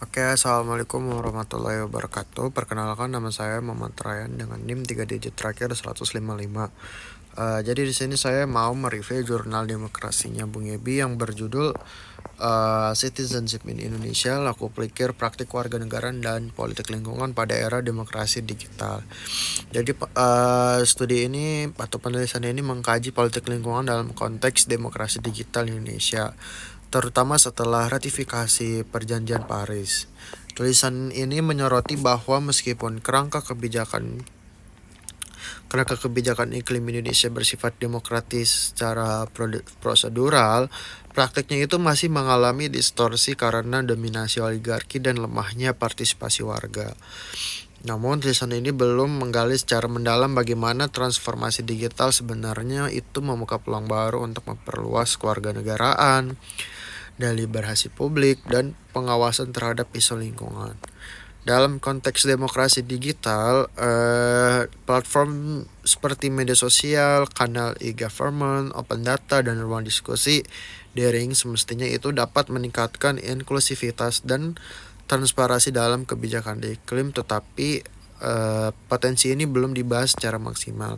Oke, assalamualaikum warahmatullahi wabarakatuh. Perkenalkan, nama saya Muhammad Ryan dengan NIM 3 digit terakhir 155. Jadi di sini saya mau mereview jurnal demokrasinya Bung Yebi yang berjudul Citizenship in Indonesia, Laku Pikir Praktik Warganegaraan dan Politik Lingkungan pada Era Demokrasi Digital. Jadi studi ini atau penelitian ini mengkaji politik lingkungan dalam konteks demokrasi digital Indonesia, terutama setelah ratifikasi Perjanjian Paris. Tulisan ini menyoroti bahwa meskipun kerangka kebijakan iklim Indonesia bersifat demokratis secara prosedural, praktiknya itu masih mengalami distorsi karena dominasi oligarki dan lemahnya partisipasi warga. Namun tulisan ini belum menggali secara mendalam bagaimana transformasi digital sebenarnya itu membuka peluang baru untuk memperluas kewarganegaraan, deliberasi publik, dan pengawasan terhadap isu lingkungan. Dalam konteks demokrasi digital, platform seperti media sosial, kanal e-government, open data, dan ruang diskusi daring semestinya itu dapat meningkatkan inklusivitas dan transparansi dalam kebijakan iklim, tetapi potensi ini belum dibahas secara maksimal.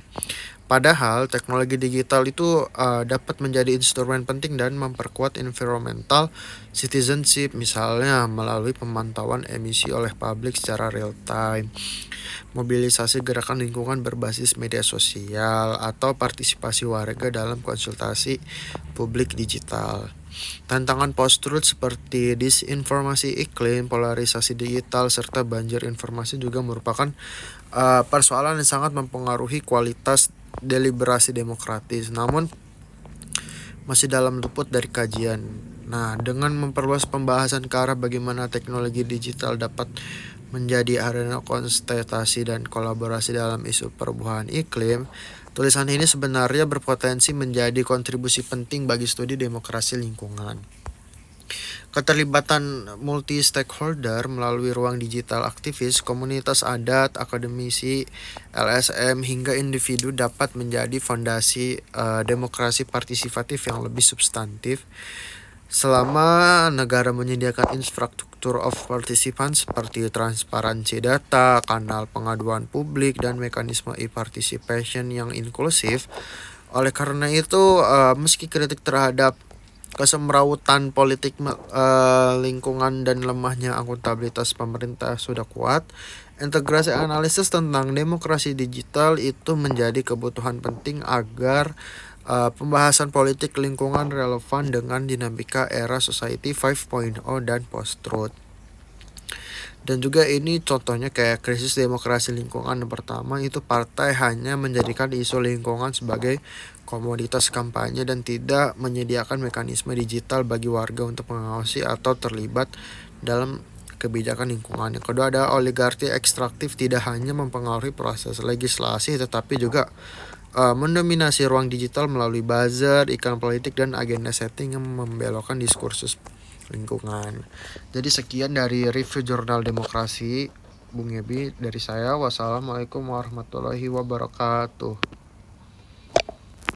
Padahal teknologi digital itu dapat menjadi instrumen penting dan memperkuat environmental citizenship, misalnya melalui pemantauan emisi oleh publik secara real time, mobilisasi gerakan lingkungan berbasis media sosial, atau partisipasi warga dalam konsultasi publik digital. Tantangan post-truth seperti disinformasi iklim, polarisasi digital, serta banjir informasi juga merupakan persoalan yang sangat mempengaruhi kualitas deliberasi demokratis, namun masih dalam luput dari kajian. Nah, dengan memperluas pembahasan ke arah bagaimana teknologi digital dapat menjadi arena konsultasi dan kolaborasi dalam isu perubahan iklim, tulisan ini sebenarnya berpotensi menjadi kontribusi penting bagi studi demokrasi lingkungan. Keterlibatan multi-stakeholder melalui ruang digital aktivis, komunitas adat, akademisi, LSM, hingga individu dapat menjadi fondasi demokrasi partisipatif yang lebih substantif. Selama negara menyediakan infrastruktur of participants seperti transparansi data, kanal pengaduan publik, dan mekanisme e-participation yang inklusif. Oleh karena itu, meski kritik terhadap kesemrawutan politik lingkungan dan lemahnya akuntabilitas pemerintah sudah kuat, integrasi analisis tentang demokrasi digital itu menjadi kebutuhan penting agar pembahasan politik lingkungan relevan dengan dinamika era Society 5.0 dan post-truth. Dan juga ini contohnya kayak krisis demokrasi lingkungan yang pertama, itu partai hanya menjadikan isu lingkungan sebagai komoditas kampanye dan tidak menyediakan mekanisme digital bagi warga untuk mengawasi atau terlibat dalam kebijakan lingkungan. Yang kedua ada oligarki ekstraktif tidak hanya mempengaruhi proses legislasi tetapi juga mendominasi ruang digital melalui buzzer, iklan politik, dan agenda setting yang membelokkan diskursus lingkungan. Jadi sekian dari review jurnal demokrasi Bung Yebi dari saya. Wassalamualaikum warahmatullahi wabarakatuh.